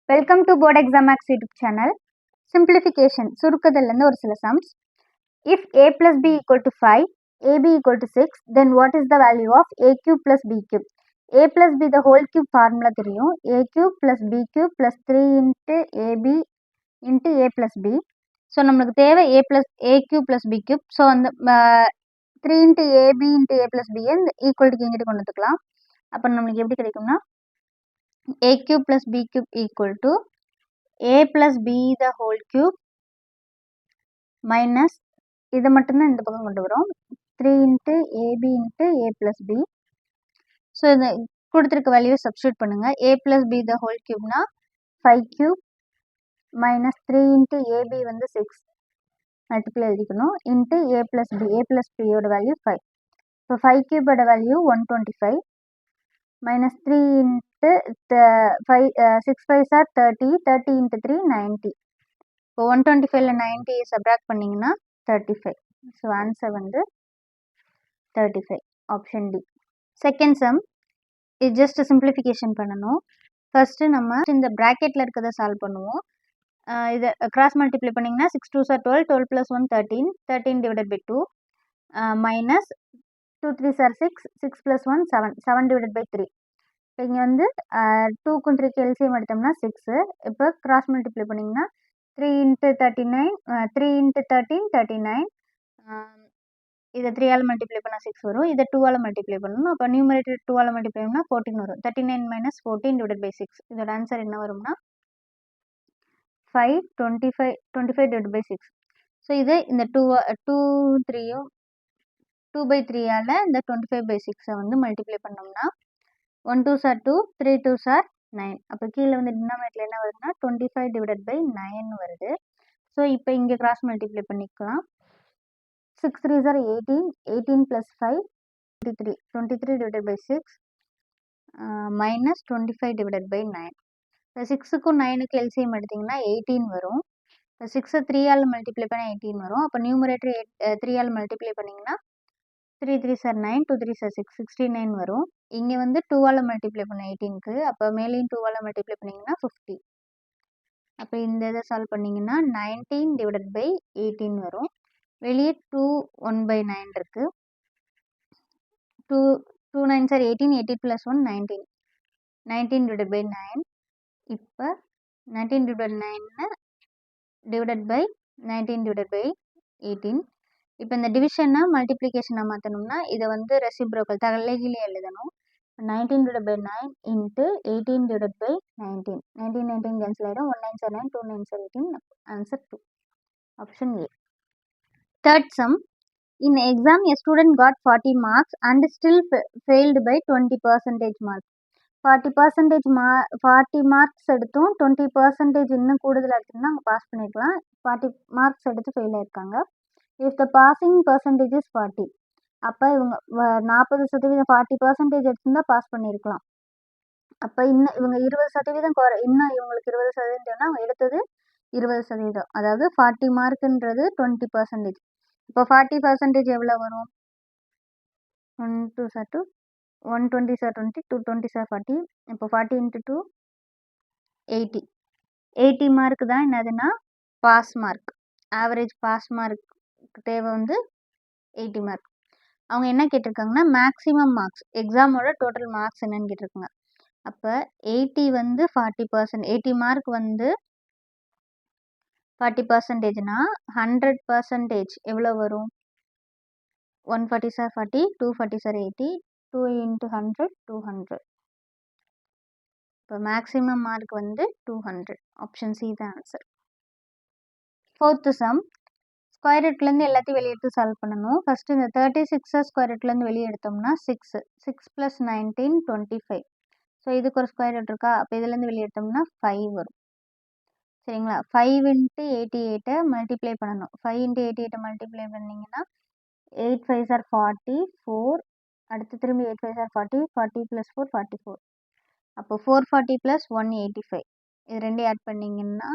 Welcome to board exam maths YouTube channel. Simplification சுருக்குதல்லேருந்து ஒரு சில sums. If a plus b equal to 5, ab equal to 6, then what is the value of a cube plus b cube? a plus b the whole cube formula தெரியும். a cube plus b cube plus 3 into ab into a plus b. So நம்மளுக்கு தேவை a cube plus b cube. So அந்த 3 into ab into a plus b ஈக்குவல்ட்டுக்கு எங்கிட்ட கொண்டு வந்துக்கலாம். அப்போ நம்மளுக்கு எப்படி கிடைக்கும்னா a cube plus b cube equal to a plus b the whole cube minus இதை மட்டும்தான் இந்த பக்கம் கொண்டு வரும் 3 into ab into a plus b. So இந்த கொடுத்துருக்க வேல்யூ சப்ஸ்டியூட் பண்ணுங்க. a plus b the whole cubeனா 5 cube minus 3 into ab வந்து 6 மல்டிப்ளை எழுதிக்கணும் into a plus b ஓட வேல்யூ 5. இப்போ 5 cube ஓட value 125 minus 3 into 5 6 5s are 30 into 3 90. இப்போ 125ல 90 subtract பண்ணிங்கன்னா 35. ஸோ ஆன்சர் வந்து 35 ஆப்ஷன் டி. செகண்ட் சம் இது ஜஸ்ட் சிம்பிளிஃபிகேஷன் பண்ணணும். ஃபர்ஸ்ட்டு நம்ம இந்த ப்ராக்கெட்டில் இருக்கிறத சால்வ் பண்ணுவோம். இதை கிராஸ் மல்டிப்ளை பண்ணிங்கன்னா 6 2s are 12, 12 plus 1 13, 13 divided by 2 minus 2 3s are 6, 6 plus 1 7, 7 divided by 3. இப்போ இங்கே வந்து 2க்கும் 3க்கு எல்சிஎம் எடுத்தோம்னா 6. இப்போ கிராஸ் மல்டிப்ளை பண்ணிங்கன்னா 3 into 39, 3 into 13 39. இதை 3ஆல் மல்டிப்ளை பண்ணால் 6 வரும். இதை 2ஆல் மல்டிப்ளை பண்ணணும். அப்போ நியூமரேட்டர் 2ஆல் மல்டிப்ளை பண்ணால் 14 வரும். 39 minus 14 divided by 6. இதோட ஆன்சர் என்ன வரும்னா 5 25 divided by 6. ஸோ இது இந்த 2 3யும் 2/3ஆல் இந்த 25/6 வந்து மல்டிப்ளை பண்ணோம்னா 1 2s are 2, 3 2s are 9. அப்போ கீழே வந்து டினாமினேட்டரில் என்ன வருதுன்னா 25 divided by 9 வருது. ஸோ இப்போ இங்கே கிராஸ் மல்டிப்ளை பண்ணிக்கலாம். 6 3s are 18, 18 plus 5 23, 23 divided by 6 minus 25 divided by 9. இப்போ 6க்கும் 9க்கு எல்சிஎம் எடுத்திங்கன்னா 18 வரும். இப்போ 6 3ஆல் மல்டிப்ளை பண்ணால் 18 வரும். அப்போ நியூமரேட்டர் 3ஆல் மல்டிப்ளை பண்ணிங்கன்னா 3 3s are 9, 2 3s are 6, 69 வரும். இங்கே வந்து 2ஆல் மல்டிப்ளை பண்ண 18க்கு, அப்போ மேலேயும் 2ஆல் மல்டிப்ளை பண்ணிங்கன்னா 50. அப்போ இந்த இதை சால்வ் பண்ணிங்கன்னா 19 divided by 18 வரும். வெளியே 2 1/9 இருக்குது. 2 9s are 18, 18 plus 1 19, 19 divided by 9. இப்போ 19 divided by 9 divided by 19 divided by 18. இப்போ இந்த டிவிஷனை மல்டிப்ளிகேஷனாக மாற்றணும்னா இதை வந்து ரெசிப்ரோக்கல் தலைகீழே எழுதணும். 19 divided by 9 into 18 divided by 19. 19 19 cancel ஆகிடும். 1 9s are 9, 2 9s are 18. Answer 2 option A. Third sum. In exam, a student got 40 marks and still failed by 20% mark. 40 marks எடுத்தும் 20% இன்னும் கூடுதல் எடுத்துன்னா அவங்க பாஸ் பண்ணிக்கலாம். 40 மார்க்ஸ் எடுத்து ஃபெயில் ஆயிருக்காங்க. If the passing percentage is 40. அப்போ இவங்க 40% 40% எடுத்திருந்தா பாஸ் பண்ணியிருக்கலாம். அப்போ இன்னும் இவங்க 20% இன்னும் இவங்களுக்கு 20% அவங்க எடுத்தது 20%. அதாவது 40 மார்க்குன்றது 20%. இப்போ 40% எவ்வளோ வரும்? 1 2s are 2, 120s are 20, 220s are 40. இப்போ 40 into 2 80. 80 மார்க் தான் என்னதுன்னா pass mark. Average pass mark தேவை வந்து 80 மார்க். அவங்க என்ன கேட்டிருக்காங்கன்னா மேக்ஸிமம் மார்க்ஸ், எக்ஸாமோட டோட்டல் மார்க்ஸ் என்னன்னு கேட்டிருக்காங்க. அப்போ 80 வந்து 40%, 80 மார்க் வந்து 40%னா 100% எவ்வளோ வரும்? 140s are 40, 240s are 80, 2 into 100 200. இப்போ மேக்ஸிமம் மார்க் வந்து 200. ஆப்ஷன் சி தான் ஆன்சர். Fourth some. ஸ்கொயர் ரூட்லேருந்து எல்லாத்தையும் வெளியே எடுத்து சால்வ் பண்ணணும். ஃபஸ்ட்டு இந்த 36 ஸ்கொயர் ரூட்லேருந்து வெளியே எடுத்தோம்னா 6 6 plus 19 25. ஸோ இதுக்கு ஒரு ஸ்கொயர் ரூட் இருக்கா? அப்போ இதுலேருந்து வெளியே எடுத்தோம்னா 5 வரும். சரிங்களா? 5 into 88 மல்டிப்ளை பண்ணணும். 5 into 88 மல்டிப்ளை பண்ணிங்கன்னா 8 5s are 40, 4. அடுத்து திரும்பி 8 5s are 40, 40 plus 4 44. அப்போ 440 plus 185. இது ரெண்டையும் ஆட் பண்ணிங்கன்னா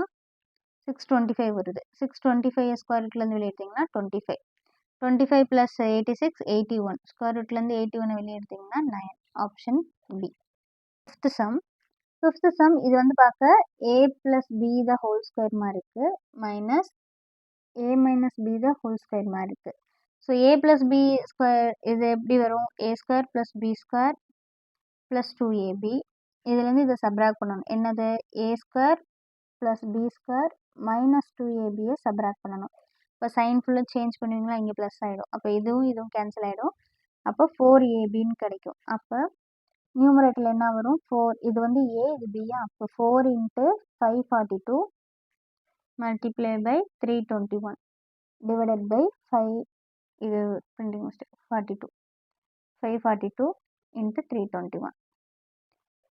625 வருது. 625 ஸ்கொயர் ரூட்லேருந்து வெளியே எடுத்திங்கன்னா 25. 25 plus 86 81. ஸ்கொயர் ரூட்லேருந்து 81 வெளியே எடுத்திங்கன்னா 9. Option B. Fifth sum. Fifth sum இது வந்து பார்க்க a plus b the whole square மாதிரி இருக்கு minus a minus b the whole square மாதிரி இருக்கு. So a plus b square இது எப்படி வரும் a square plus b square plus 2ab இதுலேருந்து இதை சப்ராக்ட் பண்ணணும். என்னது a square plus b square minus 2ab subtract பண்ணணும். இப்போ சைன் ஃபுல்லாக சேஞ்ச் பண்ணுவீங்களா, இங்கே ப்ளஸ் ஆகிடும். அப்போ இதுவும் கேன்சல் ஆகிடும். அப்போ 4abன்னு கிடைக்கும். அப்போ நியூமரேட்டரில் என்ன வரும் 4, இது வந்து a இது b. அப்போ 4 × 542 மல்டிப்ளை பை 321 டிவைடட் பை 5, இது பிரிண்டிங் மிஸ்டேக் 42, 542 × 321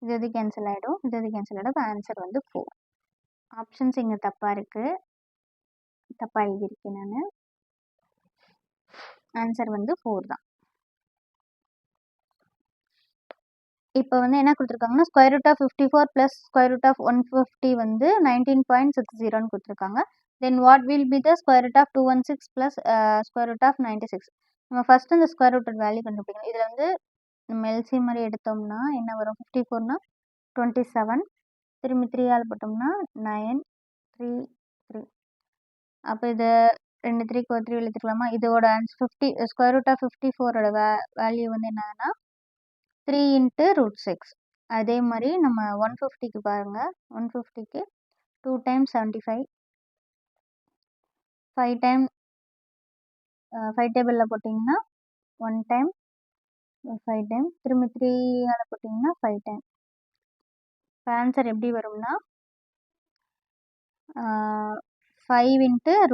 இது கேன்சல் ஆகிடும். இது கேன்சல் ஆகிடும். ஆன்சர் வந்து 4. ஆப்ஷன்ஸ் இங்கே தப்பாக இருக்குது, தப்பாக எழுதியிருக்கேன் நான். ஆன்சர் வந்து 4 தான். இப்போ வந்து என்ன கொடுத்துருக்காங்கன்னா square root of 54 plus square root of 150 வந்து 19.60ன்னு கொடுத்துருக்காங்க. Then what will be the square root of 216 plus square root of 96. நம்ம ஃபஸ்ட்டு இந்த ஸ்கொயர் ரூட் வேல்யூ கண்டுபிடிக்கணும். இதில் வந்து நம்ம எல்சி மாதிரி எடுத்தோம்னா என்ன வரும் 54னா 27, திரும்பி 3 ஆல் போட்டோம்னா 9, 3, 3. அப்போ இது 2 3க்கு 3 எழுதிக்கலாமா. இதோட ஆன்சர் 50 ஸ்கொயர் ரூட் ஆஃப் 54ஓட வேல்யூ வந்து என்னன்னா 3 × √6. அதே மாதிரி நம்ம 150க்கு பாருங்கள், 150க்கு 2 டைம்ஸ் 75, 5 டைம் 5 டேபிளில் போட்டிங்கன்னா 1 டைம் 5 டைம், திரும்பி 3 ஆல் போட்டிங்கன்னா 5 டைம். இப்போ ஆன்சர் எப்படி வரும்னா 5 ×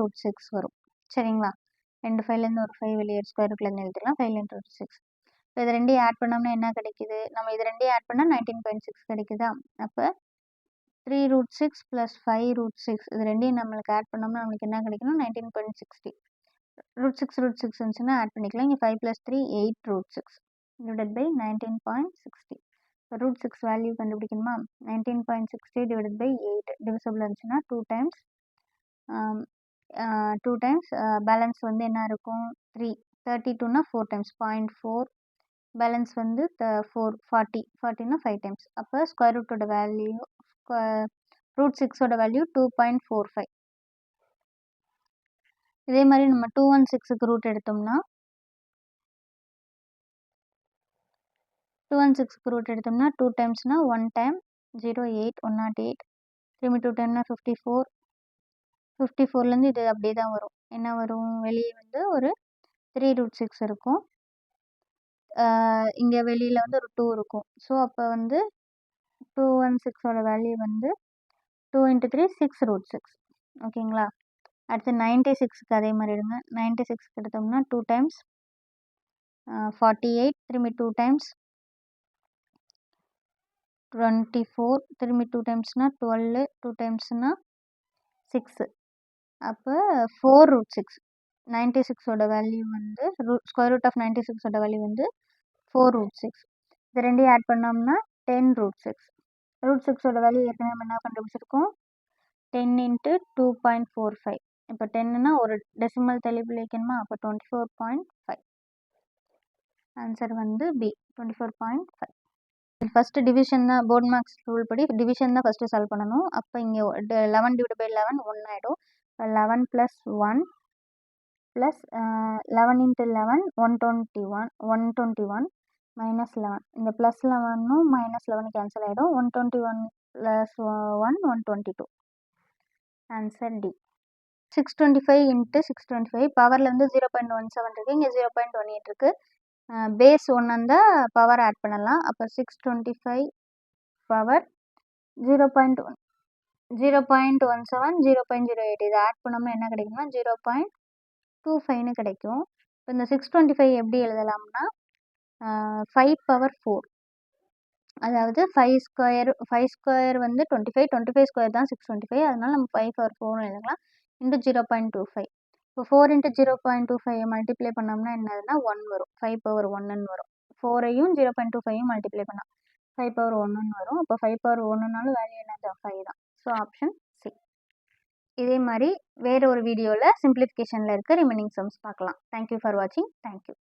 √6 வரும். சரிங்களா, 2 5லேருந்து ஒரு 5 வெளியே ஸ்கொயர் ரூட்லேருந்து எழுதிக்கலாம். 5 × √6. இப்போ இது ரெண்டையும் ஆட் பண்ணோம்னா என்ன கிடைக்குது, நம்ம இது ரெண்டையும் ஆட் பண்ணால் 19.6 கிடைக்குதா. அப்போ 3 √6 ப்ளஸ் 5 √6 இது ரெண்டையும் நம்மளுக்கு ஆட் பண்ணோம்னா நம்மளுக்கு என்ன கிடைக்கணும் 19.60. √6 √6 இருந்துச்சுன்னா ஆட் பண்ணிக்கலாம். இங்கே 5 + 3 8 √6 டிவைடட் பை 19.60. இப்போ √6 வேல்யூ கண்டுபிடிக்கணுமா, 19.60 டிவைடட் பை 8 டிவிசபிள் இருந்துச்சுன்னா 2 டைம்ஸ் பேலன்ஸ் வந்து என்ன இருக்கும் 3, 32னா 4 டைம்ஸ் 0.4, பேலன்ஸ் வந்து 4, 40னா 5 டைம்ஸ். அப்போ ஸ்கொயர் ரூட்டோட வேல்யூ √6ஓட வேல்யூ 2.45. இதே மாதிரி நம்ம 216க்கு ரூட் எடுத்தோம்னா 2 டைம்ஸ்னா 1 டைம் 08, 108, திரும்பி 2 டைம்னா 54, 54லேருந்து இது அப்படியே தான் வரும். என்ன வரும், வெளியே வந்து ஒரு 3 √6 இருக்கும், இங்கே வெளியில் வந்து ஒரு 2 இருக்கும். ஸோ அப்போ வந்து 216ஓட வேல்யூ வந்து 2 × 3 6 √6. ஓகேங்களா. அடுத்து 96க்கு அதே மாதிரி எடுங்க. 96க்கு எடுத்தோம்னா 2 டைம்ஸ் 48, திரும்பி 2 டைம்ஸ் 24, திரும்பி 2 டைம்ஸ்னா 12, 2 டைம்ஸ்னா 6. அப்போ 4 √6. 96ஓட வேல்யூ வந்து ஸ்கொயர் ரூட் ஆஃப் 96ஓட வேல்யூ வந்து 4 √6. இது ரெண்டையும் ஆட் பண்ணோம்னா 10 √6. √6ஓட வேல்யூ ஏற்கனவே நம்ம என்ன கண்டுபிடிச்சிருக்கோம் 10 × 2.45. இப்போ 10னா ஒரு டெசிமல் தள்ளி வைக்கணுமா, அப்போ 24.5. ஆன்சர் வந்து பி 24.5. ஃபஸ்ட்டு டிவிஷன் தான், போர்ட் மார்க்ஸ் ரூல் படி டிவிஷன் தான் ஃபஸ்ட்டு சால்வ் பண்ணணும். அப்போ இங்கே 11 / 11 1 ஆகிடும். 11 + 1 ப்ளஸ் 11 × 11 121 மைனஸ் 11. இந்த ப்ளஸ் 11ம் மைனஸ் 11 கேன்சல் ஆகிடும். 121 + 1 122. Answer D. 625 × 625 பவரில் வந்து 0.17 இருக்குது, இங்கே 0.18 இருக்குது. பேஸ் 1 இருந்தால் பவர் ஆட் பண்ணலாம். அப்போ 625 பவர் 0.17 0.08 இதை ஆட் பண்ணோம்னா என்ன கிடைக்கும்னா 0.25ன்னு கிடைக்கும். இப்போ இந்த 625 எப்படி எழுதலாம்னா 5 பவர் 4, அதாவது 5 ஸ்கொயர் வந்து 25, 25 ஸ்கொயர் தான் 625, அதனால நம்ம 5 பவர் 4ன்னு எழுதலாம். இன்ட்டு 0.25. இப்போ 4 × 0.25 மல்டிப்ளை பண்ணோம்னா என்னதுன்னா 1 வரும். 5 பவர் 1ன்னு வரும். 4ஐயும் 0.25யும் மல்டிப்ளை பண்ணால் 5 பவர் 1ன்னு வரும். அப்போ 5 பவர் 1னாலும் வேல்யூ என்னது 5 தான். So option C. இதே மாதிரி வேறு ஒரு வீடியோவில் சிம்பிளிஃபிகேஷனில் இருக்க ரிமைனிங் சம்ஸ் பார்க்கலாம். தேங்க்யூ ஃபார் வாட்சிங். தேங்க்யூ.